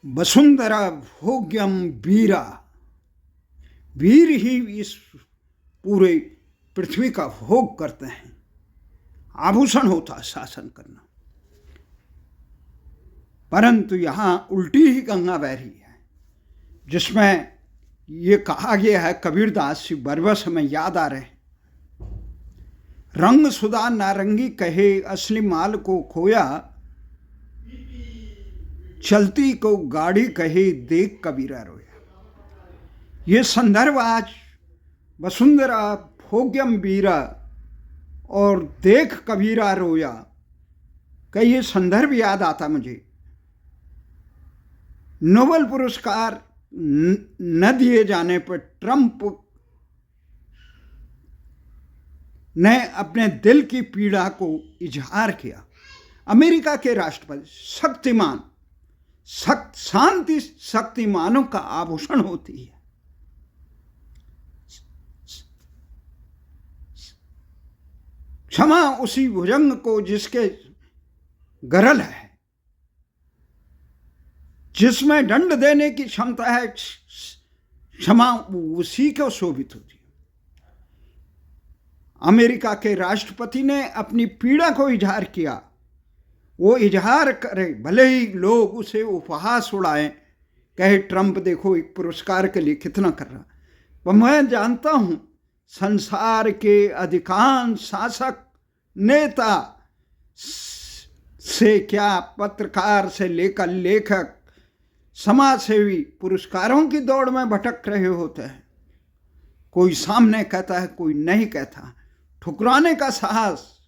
वसुंधरा भोग्यम वीरा, वीर ही इस पूरे पृथ्वी का भोग करते हैं। आभूषण होता शासन करना, परंतु यहाँ उल्टी ही गंगा बह रही है, जिसमें ये कहा गया है, कबीरदास जी बरबस में याद आ रहे हैं, रंग सुधा नारंगी कहे असली माल को खोया, चलती को गाड़ी कहे देख कबीरा रोया। ये संदर्भ आज वसुंधरा भोग्यम वीरा और देख कबीरा रोया का ये संदर्भ याद आता मुझे। नोबेल पुरस्कार न दिए जाने पर ट्रंप ने अपने दिल की पीड़ा को इजहार किया। अमेरिका के राष्ट्रपति शक्तिमान, शांति शक्तिमानों का आभूषण होती है। क्षमा उसी भुजंग को जिसके गरल है, जिसमें दंड देने की क्षमता है, क्षमा उसी को शोभित होती है। अमेरिका के राष्ट्रपति ने अपनी पीड़ा को इजहार किया। वो इजहार करे, भले ही लोग उसे उपहास उड़ाएं, कहे ट्रंप देखो एक पुरस्कार के लिए कितना कर रहा। पर मैं जानता हूं संसार के अधिकांश शासक, नेता से क्या, पत्रकार से लेकर लेखक, समाजसेवी पुरस्कारों की दौड़ में भटक रहे होते हैं। कोई सामने कहता है, कोई नहीं कहता। ठुकराने का साहस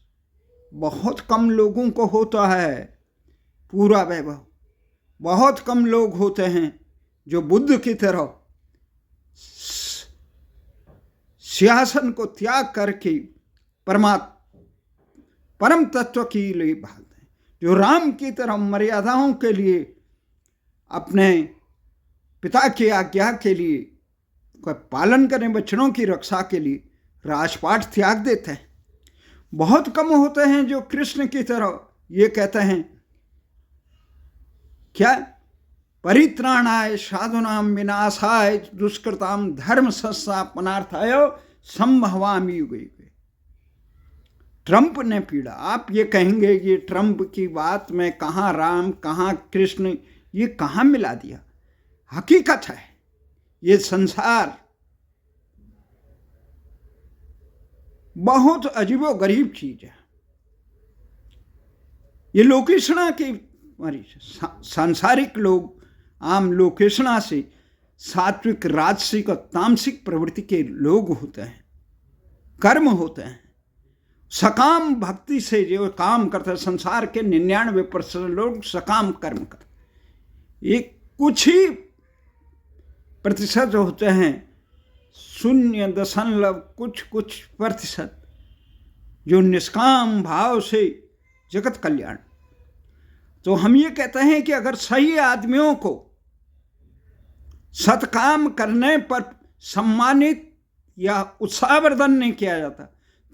बहुत कम लोगों को होता है। पूरा वैभव बहुत कम लोग होते हैं जो बुद्ध की तरह सिंहासन को त्याग करके परम तत्व के लिए भागते हैं, जो राम की तरह मर्यादाओं के लिए, अपने पिता की आज्ञा के लिए पालन करने, बच्चों की रक्षा के लिए राजपाट त्याग देते हैं। बहुत कम होते हैं जो कृष्ण की तरह ये कहते हैं, क्या, परित्राणाय साधुनाम विनाशाय दुष्कृताम धर्म संस्थापनार्थाय संभवामि युगे युगे। ट्रंप ने पीड़ा, आप ये कहेंगे ये ट्रंप की बात में कहाँ राम कहाँ कृष्ण, ये कहाँ मिला दिया। हकीकत है, ये संसार बहुत अजीबो गरीब चीज है। ये लोकेशना की सांसारिक लोग, आम लोकेशना से सात्विक, राजसिक और तामसिक प्रवृत्ति के लोग होते हैं, कर्म होते हैं। सकाम भक्ति से जो काम करते हैं, संसार के 99% लोग सकाम कर्म करते। एक कुछ ही प्रतिशत होते हैं, 0.कुछ% जो निष्काम भाव से जगत कल्याण। तो हम ये कहते हैं कि अगर सही आदमियों को सत्काम करने पर सम्मानित या उत्साहवर्धन नहीं किया जाता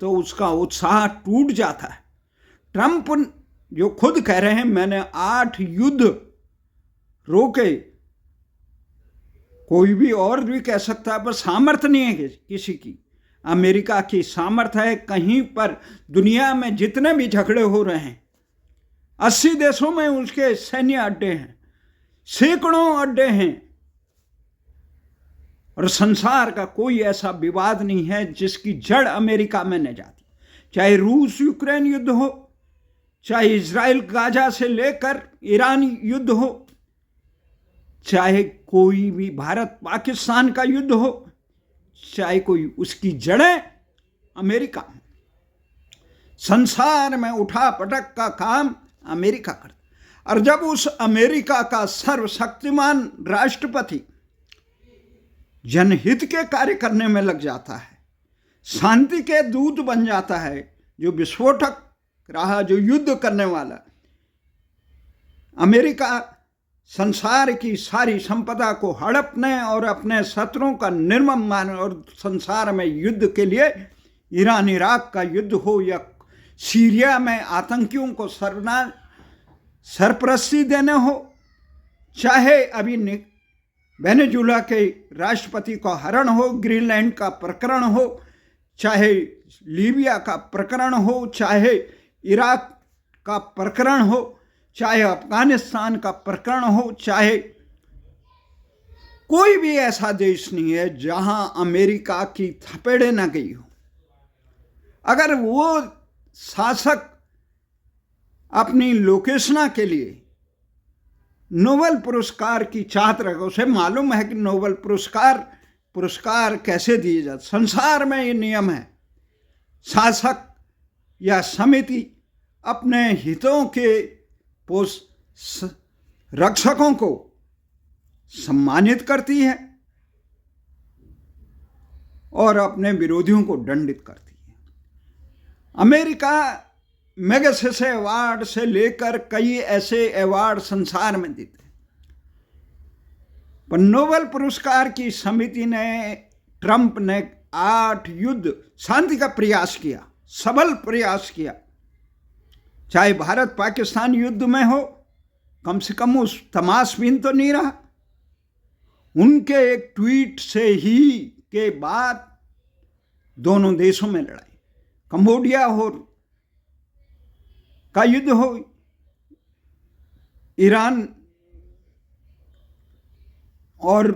तो उसका उत्साह टूट जाता है। ट्रंप जो खुद कह रहे हैं, मैंने 8 युद्ध रोके, कोई भी और भी कह सकता है, पर सामर्थ्य नहीं है किसी की। अमेरिका की सामर्थ्य है, कहीं पर दुनिया में जितने भी झगड़े हो रहे हैं, 80 देशों में उसके सैन्य अड्डे हैं, सैकड़ों अड्डे हैं, और संसार का कोई ऐसा विवाद नहीं है जिसकी जड़ अमेरिका में न जाती। चाहे रूस यूक्रेन युद्ध हो, चाहे इजराइल गाजा से लेकर ईरान युद्ध हो, चाहे कोई भी भारत पाकिस्तान का युद्ध हो, चाहे कोई, उसकी जड़ें अमेरिका में। संसार में उठा पटक का काम अमेरिका करता। और जब उस अमेरिका का सर्वशक्तिमान राष्ट्रपति जनहित के कार्य करने में लग जाता है, शांति के दूत बन जाता है, जो विस्फोटक रहा, जो युद्ध करने वाला, अमेरिका संसार की सारी संपदा को हड़पने और अपने शत्रुओं का निर्मम और संसार में युद्ध के लिए, ईरान इराक का युद्ध हो या सीरिया में आतंकियों को सरपरस्ती देने हो, चाहे अभी वेनेजुला के राष्ट्रपति का हरण हो, ग्रीनलैंड का प्रकरण हो, चाहे लीबिया का प्रकरण हो, चाहे इराक का प्रकरण हो, चाहे अफगानिस्तान का प्रकरण हो, चाहे कोई भी ऐसा देश नहीं है जहां अमेरिका की थपेड़े न गई हो। अगर वो शासक अपनी लोकेशना के लिए नोबेल पुरस्कार की चाहत रखे, उसे मालूम है कि नोबेल पुरस्कार कैसे दिए जाते। संसार में ये नियम है, शासक या समिति अपने हितों के रक्षकों को सम्मानित करती है और अपने विरोधियों को दंडित करती है। अमेरिका मैगसेसे अवार्ड से लेकर कई ऐसे अवार्ड संसार में देते हैं, पर नोबेल पुरस्कार की समिति ने, ट्रंप ने 8 युद्ध शांति का प्रयास किया, सबल प्रयास किया। चाहे भारत पाकिस्तान युद्ध में हो, कम से कम उस तमाशबीन तो नहीं रहा। उनके एक ट्वीट से ही के बाद दोनों देशों में लड़ाई, कंबोडिया हो का युद्ध हो, ईरान और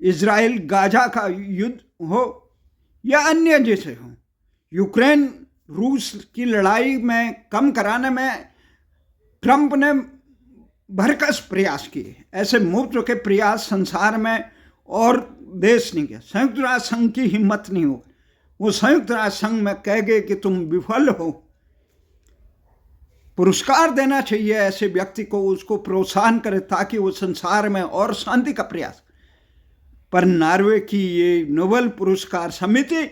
इजराइल गाजा का युद्ध हो, या अन्य जैसे हो, यूक्रेन रूस की लड़ाई में कम कराने में ट्रंप ने भरकस प्रयास किए। ऐसे मुफ्त के प्रयास संसार में और देश नहीं किया। संयुक्त राष्ट्र संघ की हिम्मत नहीं हो, वो संयुक्त राष्ट्र संघ में कह गए कि तुम विफल हो। पुरस्कार देना चाहिए ऐसे व्यक्ति को, उसको प्रोत्साहन करे ताकि वो संसार में और शांति का प्रयास। पर नॉर्वे की ये नोबेल पुरस्कार समिति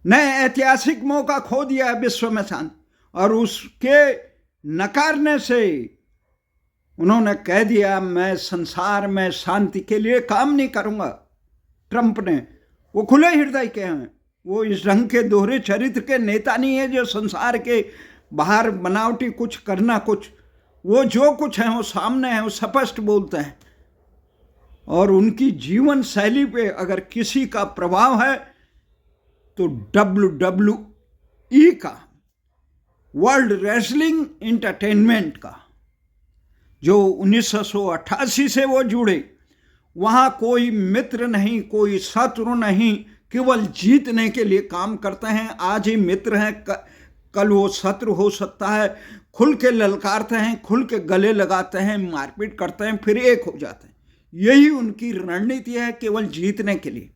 ने ऐतिहासिक मौका खो दिया है विश्व में शांति, और उसके नकारने से उन्होंने कह दिया मैं संसार में शांति के लिए काम नहीं करूंगा। ट्रंप ने, वो खुले हृदय के हैं, वो इस ढंग के दोहरे चरित्र के नेता नहीं है जो संसार के बाहर बनावटी कुछ करना, कुछ वो जो कुछ है वो सामने है, वो स्पष्ट बोलते हैं। और उनकी जीवन शैली पे अगर किसी का प्रभाव है तो WWE का, वर्ल्ड रेसलिंग एंटरटेनमेंट का, जो 1988 से वो जुड़े, वहाँ कोई मित्र नहीं, कोई शत्रु नहीं, केवल जीतने के लिए काम करते हैं। आज ही मित्र हैं, कल वो शत्रु हो सकता है। खुल के ललकारते हैं, खुल के गले लगाते हैं, मारपीट करते हैं, फिर एक हो जाते हैं। यही उनकी रणनीति है, केवल जीतने के लिए।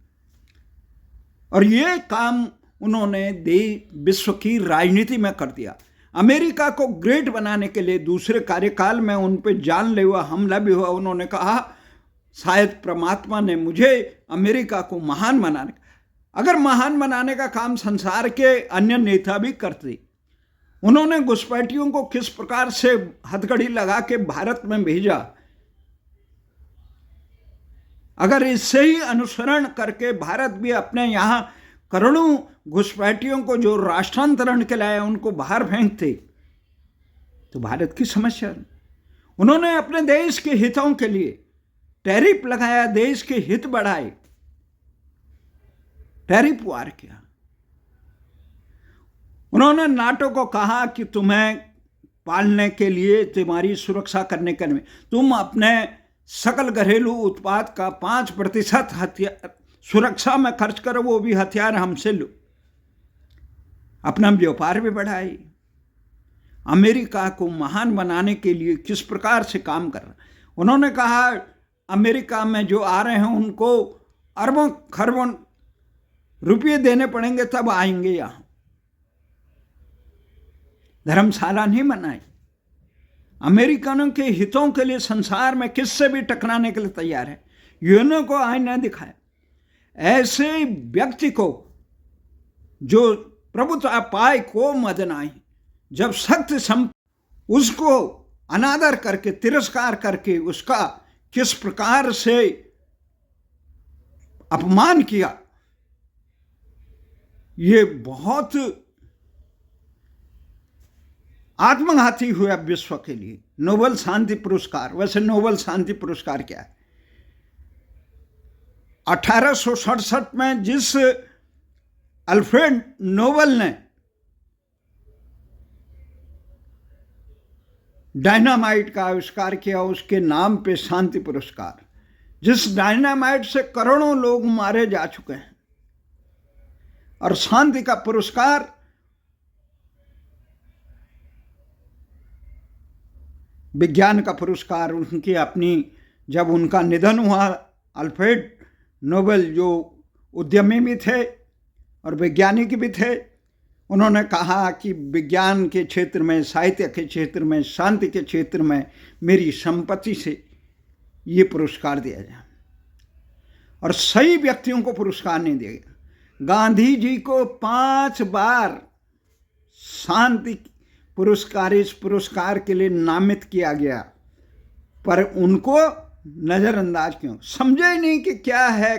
और ये काम उन्होंने विश्व की राजनीति में कर दिया। अमेरिका को ग्रेट बनाने के लिए दूसरे कार्यकाल में उन पर जानलेवा हमला भी हुआ। उन्होंने कहा शायद परमात्मा ने मुझे अमेरिका को महान बनाने, अगर महान बनाने का काम संसार के अन्य नेता भी करते, उन्होंने घुसपैठियों को किस प्रकार से हथकड़ी लगा के भारत में भेजा, अगर इससे ही अनुसरण करके भारत भी अपने यहाँ करोड़ों घुसपैठियों को जो राष्ट्रांतरण के लाए उनको बाहर फेंकते तो भारत की समस्या नहीं। उन्होंने अपने देश के हितों के लिए टैरिफ लगाया, देश के हित बढ़ाए, टैरिफ वार किया। उन्होंने नाटो को कहा कि तुम्हें पालने के लिए, तुम्हारी सुरक्षा करने के लिए तुम अपने सकल घरेलू उत्पाद का 5% हथियार सुरक्षा में खर्च करो, वो भी हथियार हमसे लो। अपना व्यापार भी बढ़ाए। अमेरिका को महान बनाने के लिए किस प्रकार से काम कर रहा। उन्होंने कहा अमेरिका में जो आ रहे हैं उनको अरबों खरबों रुपये देने पड़ेंगे तब आएंगे यहाँ। धर्मशाला नहीं बनाई। अमेरिकनों के हितों के लिए संसार में किससे भी टकराने के लिए तैयार है। यूएनओ को आईना दिखाया। ऐसे व्यक्ति को जो प्रभुता पाए को मदन आई, जब सख्त उसको अनादर करके, तिरस्कार करके उसका किस प्रकार से अपमान किया, ये बहुत आत्मघाती हुआ विश्व के लिए। नोबेल शांति पुरस्कार, वैसे नोबेल शांति पुरस्कार क्या है? 1867 में जिस अल्फ्रेड नोबेल ने डायनामाइट का आविष्कार किया, उसके नाम पे शांति पुरस्कार। जिस डायनामाइट से करोड़ों लोग मारे जा चुके हैं, और शांति का पुरस्कार विज्ञान का पुरस्कार उनकी अपनी, जब उनका निधन हुआ, अल्फ्रेड नोबेल जो उद्यमी भी थे और वैज्ञानिक भी थे, उन्होंने कहा कि विज्ञान के क्षेत्र में, साहित्य के क्षेत्र में, शांति के क्षेत्र में मेरी संपत्ति से ये पुरस्कार दिया जाए, और सही व्यक्तियों को पुरस्कार नहीं दिया गया। गांधी जी को 5 बार शांति पुरस्कार, इस पुरस्कार के लिए नामित किया गया, पर उनको नजरअंदाज क्यों? समझे ही नहीं कि क्या है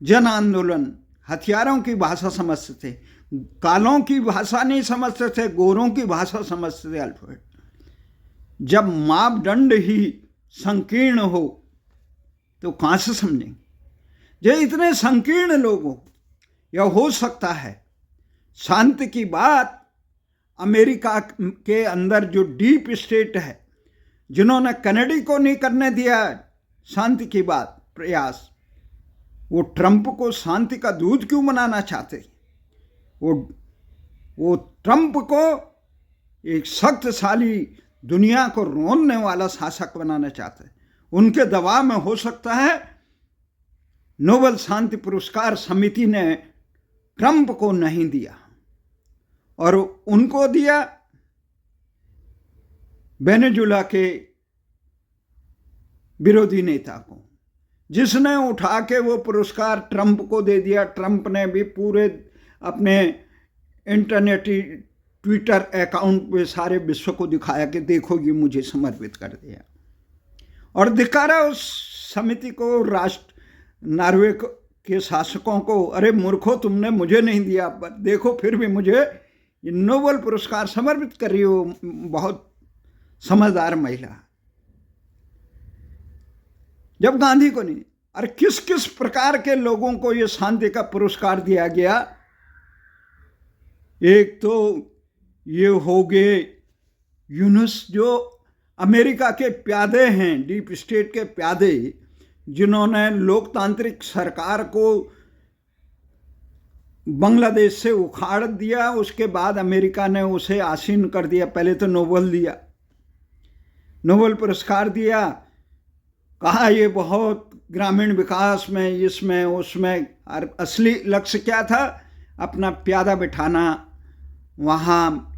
जन आंदोलन। हथियारों की भाषा समझते थे, कालों की भाषा नहीं समझते थे, गोरों की भाषा समझते थे अल्फ्रेड। जब मापदंड ही संकीर्ण हो तो कहां से समझेंगे? जो इतने संकीर्ण लोग हो, यह हो सकता है शांति की बात अमेरिका के अंदर जो डीप स्टेट है, जिन्होंने कनेडी को नहीं करने दिया शांति की बात प्रयास, वो ट्रंप को शांति का दूध क्यों बनाना चाहते? वो ट्रंप को एक शक्तिशाली, दुनिया को रोनने वाला शासक बनाना चाहते। उनके दबाव में हो सकता है नोबेल शांति पुरस्कार समिति ने ट्रंप को नहीं दिया, और उनको दिया वेनेजुला के विरोधी नेता को, जिसने उठा के वो पुरस्कार ट्रंप को दे दिया। ट्रंप ने भी पूरे अपने इंटरनेट ट्विटर अकाउंट पे सारे विश्व को दिखाया कि देखो ये मुझे समर्पित कर दिया, और दिखारा उस समिति को, राष्ट्र नॉर्वे के शासकों को, अरे मूर्खों तुमने मुझे नहीं दिया, पर देखो फिर भी मुझे ये नोबेल पुरस्कार समर्पित कर रही हो, बहुत समझदार महिला। जब गांधी को नहीं, अरे किस किस प्रकार के लोगों को ये शांति का पुरस्कार दिया गया? एक तो ये हो गए यूनुस, जो अमेरिका के प्यादे हैं, डीप स्टेट के प्यादे, जिन्होंने लोकतांत्रिक सरकार को बांग्लादेश से उखाड़ दिया, उसके बाद अमेरिका ने उसे आसीन कर दिया। पहले तो नोबेल दिया, नोबेल पुरस्कार दिया, कहा ये बहुत ग्रामीण विकास में, इसमें उसमें, और असली लक्ष्य क्या था? अपना प्यादा बिठाना वहाँ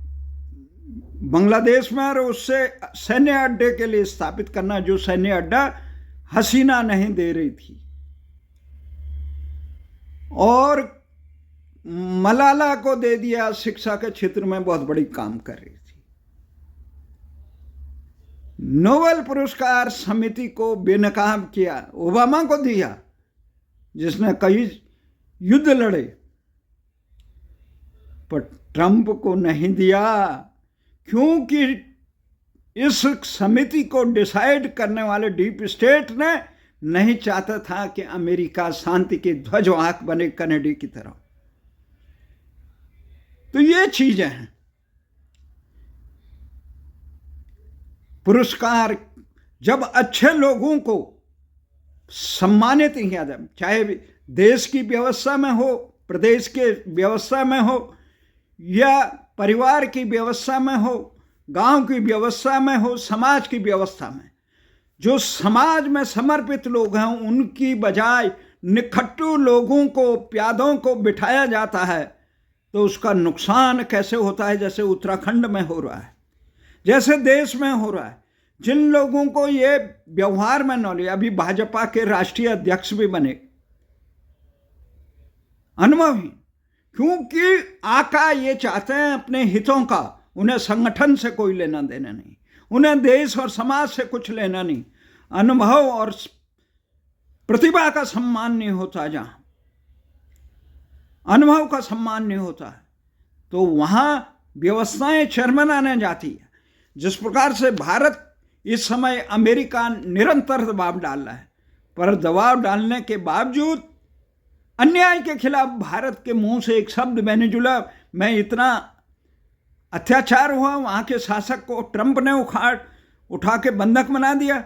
बांग्लादेश में, और उससे सैन्य अड्डे के लिए स्थापित करना, जो सैन्य अड्डा हसीना नहीं दे रही थी। और मलाला को दे दिया, शिक्षा के क्षेत्र में बहुत बड़ी काम कर रही थी। नोबेल पुरस्कार समिति को बेनकाब किया, ओबामा को दिया जिसने कई युद्ध लड़े, पर ट्रंप को नहीं दिया, क्योंकि इस समिति को डिसाइड करने वाले डीप स्टेट ने नहीं चाहता था कि अमेरिका शांति के ध्वजवाहक बने कनेडी की तरह। तो ये चीजें हैं। पुरस्कार जब अच्छे लोगों को सम्मानित किया जाए, चाहे देश की व्यवस्था में हो, प्रदेश के व्यवस्था में हो, या परिवार की व्यवस्था में हो, गांव की व्यवस्था में हो, समाज की व्यवस्था में, जो समाज में समर्पित लोग हैं उनकी बजाय निखट्टू लोगों को, प्यादों को बिठाया जाता है, तो उसका नुकसान कैसे होता है? जैसे उत्तराखंड में हो रहा है, जैसे देश में हो रहा है। जिन लोगों को ये व्यवहार में नॉलेज, अभी भाजपा के राष्ट्रीय अध्यक्ष भी बने अनुभवी, क्योंकि आका ये चाहते हैं अपने हितों का, उन्हें संगठन से कोई लेना देना नहीं, उन्हें देश और समाज से कुछ लेना नहीं। अनुभव और प्रतिभा का सम्मान नहीं होता, जहां अनुभव का सम्मान नहीं होता है, तो वहां व्यवस्थाएं चरमराने जाती है। जिस प्रकार से भारत इस समय अमेरिका निरंतर दबाव डाल रहा है, पर दबाव डालने के बावजूद अन्याय के खिलाफ भारत के मुंह से एक शब्द मैंने जुड़ा, मैं इतना अत्याचार हुआ, वहां के शासक को ट्रंप ने उठा के बंधक बना दिया,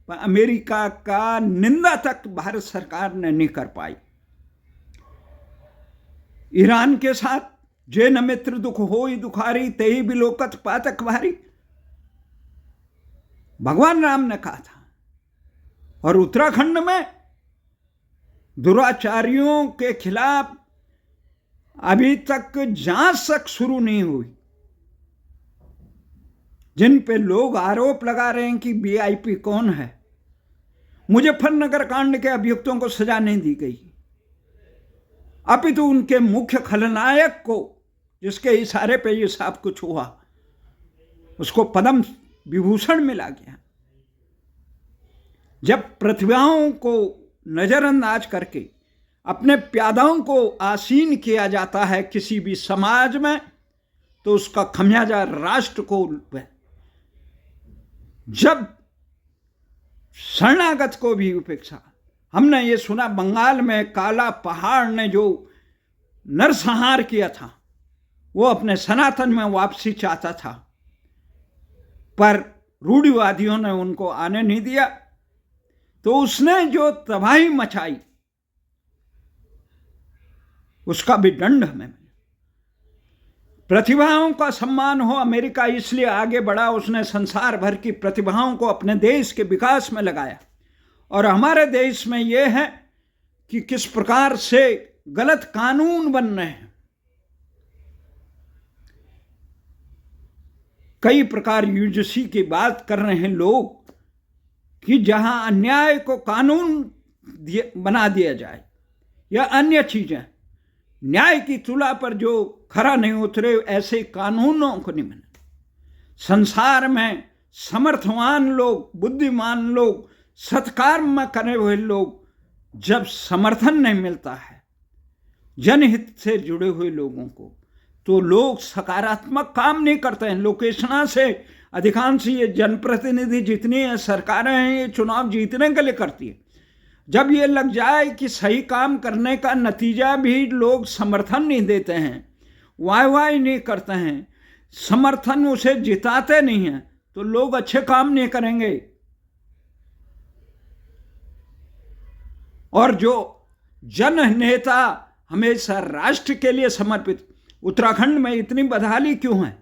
पर अमेरिका का निंदा तक भारत सरकार ने नहीं कर पाई। ईरान के साथ जे न मित्र दुख होई दुखारी, तेही बिलोकत पातक भारी, भगवान राम ने कहा था। और उत्तराखंड में दुराचारियों के खिलाफ अभी तक जांच तक शुरू नहीं हुई, जिन पे लोग आरोप लगा रहे हैं कि वीआईपी कौन है। मुजफ्फरनगर कांड के अभियुक्तों को सजा नहीं दी गई, अपितु उनके मुख्य खलनायक को, जिसके इशारे पे ये सब कुछ हुआ, उसको पद्म विभूषण मिला गया। जब प्रतिभाओं को नजरअंदाज करके अपने प्यादाओं को आसीन किया जाता है किसी भी समाज में, तो उसका खमियाजा राष्ट्र को है। जब शरणागत को भी उपेक्षा, हमने ये सुना बंगाल में काला पहाड़ ने जो नरसंहार किया था, वो अपने सनातन में वापसी चाहता था, पर रूढ़िवादियों ने उनको आने नहीं दिया, तो उसने जो तबाही मचाई उसका भी दंड हमें मिला। प्रतिभाओं का सम्मान हो, अमेरिका इसलिए आगे बढ़ा, उसने संसार भर की प्रतिभाओं को अपने देश के विकास में लगाया। और हमारे देश में यह है कि किस प्रकार से गलत कानून बन रहे हैं, कई प्रकार यूजीसी की बात कर रहे हैं लोग कि जहां अन्याय को कानून बना दिया जाए या अन्य चीजें, न्याय की तुला पर जो खरा नहीं उतरे, ऐसे कानूनों को नहीं बने। संसार में समर्थवान लोग, बुद्धिमान लोग, सत्कर्म करे हुए लोग, जब समर्थन नहीं मिलता है जनहित से जुड़े हुए लोगों को, तो लोग सकारात्मक काम नहीं करते हैं। लोकेशना से अधिकांश ये जनप्रतिनिधि जितनी है सरकारें हैं, ये चुनाव जीतने के लिए करती है। जब ये लग जाए कि सही काम करने का नतीजा भी लोग समर्थन नहीं देते हैं, वाह नहीं करते हैं, समर्थन उसे जिताते नहीं हैं, तो लोग अच्छे काम नहीं करेंगे। और जो जन नेता हमेशा राष्ट्र के लिए समर्पित, उत्तराखंड में इतनी बदहाली क्यों है?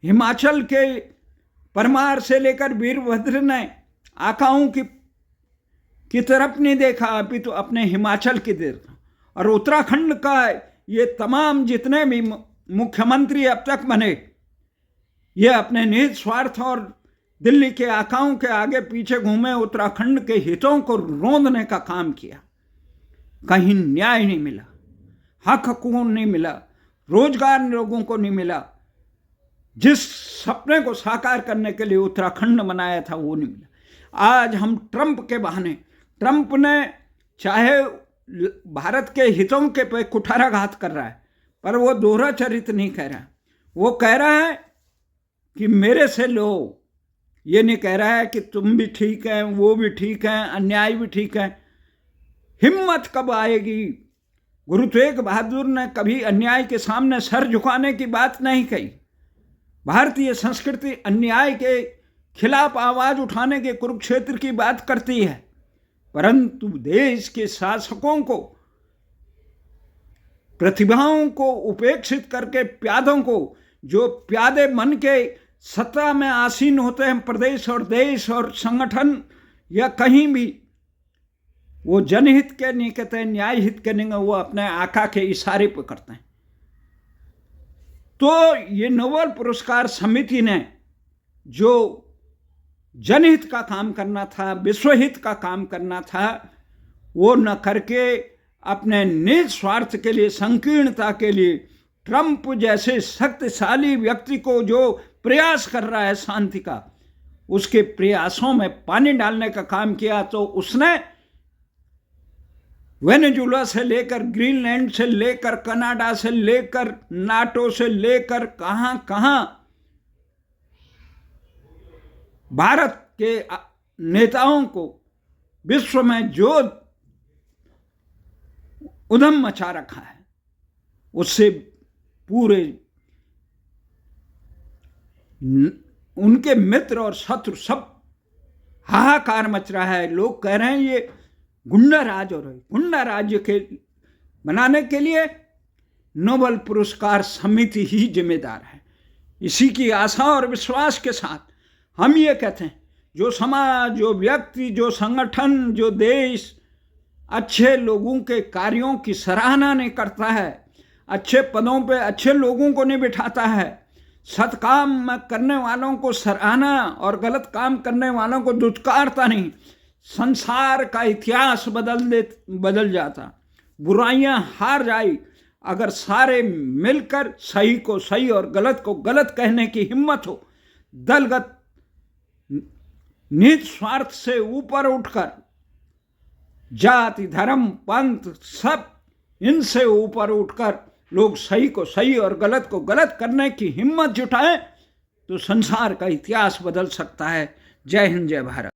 हिमाचल के परमार से लेकर वीरभद्र ने आकाओं की तरफ नहीं देखा, अभी तो अपने हिमाचल की देखा। और उत्तराखंड का ये तमाम जितने भी मुख्यमंत्री अब तक बने, ये अपने निहित स्वार्थ और दिल्ली के आकाओं के आगे पीछे घूमे, उत्तराखंड के हितों को रोंदने का काम किया। कहीं न्याय नहीं मिला, हक हकूक नहीं मिला, रोजगार लोगों को नहीं मिला, जिस सपने को साकार करने के लिए उत्तराखंड बनाया था वो नहीं मिला। आज हम ट्रंप के बहाने, ट्रंप ने चाहे भारत के हितों के पे कुठाराघात कर रहा है, पर वो दोहरा चरित्र नहीं कह रहा। वो कह रहा है कि मेरे से लो, ये नहीं कह रहा है कि तुम भी ठीक है, वो भी ठीक है, अन्याय भी ठीक है। हिम्मत कब आएगी? गुरु तेग बहादुर ने कभी अन्याय के सामने सर झुकाने की बात नहीं कही। भारतीय संस्कृति अन्याय के खिलाफ आवाज उठाने के कुरुक्षेत्र की बात करती है, परंतु देश के शासकों को, प्रतिभाओं को उपेक्षित करके प्यादों को, जो प्यादे मन के सत्ता में आसीन होते हैं प्रदेश और देश और संगठन या कहीं भी, वो जनहित के नहीं कहते, न्याय हित के नहीं, वो अपने आका के इशारे पर करते हैं। तो ये नोबेल पुरस्कार समिति ने जो जनहित का काम करना था, विश्वहित का काम करना था, वो न करके अपने निज स्वार्थ के लिए, संकीर्णता के लिए, ट्रंप जैसे शक्तिशाली व्यक्ति को जो प्रयास कर रहा है शांति का, उसके प्रयासों में पानी डालने का काम किया। तो उसने वेनेजुला से लेकर, ग्रीनलैंड से लेकर, कनाडा से लेकर, नाटो से लेकर, कहां कहां भारत के नेताओं को विश्व में जो उधम मचा रखा है, उससे पूरे उनके मित्र और शत्रु सब हाहाकार मच रहा है। लोग कह रहे हैं ये गुंडा राज हो रहा है। गुंडा राज्य के बनाने के लिए नोबेल पुरस्कार समिति ही जिम्मेदार है। इसी की आशा और विश्वास के साथ हम ये कहते हैं, जो समाज, जो व्यक्ति, जो संगठन, जो देश अच्छे लोगों के कार्यों की सराहना नहीं करता है, अच्छे पदों पे अच्छे लोगों को नहीं बिठाता है, सत्काम करने वालों को सराहना और गलत काम करने वालों को दुत्कारता नहीं, संसार का इतिहास बदल जाता, बुराइयां हार जाई अगर सारे मिलकर सही को सही और गलत को गलत कहने की हिम्मत हो। दलगत निज स्वार्थ से ऊपर उठकर जाति, धर्म, पंथ सब इनसे ऊपर उठकर लोग सही को सही और गलत को गलत करने की हिम्मत जुटाएं तो संसार का इतिहास बदल सकता है। जय हिंद, जय भारत।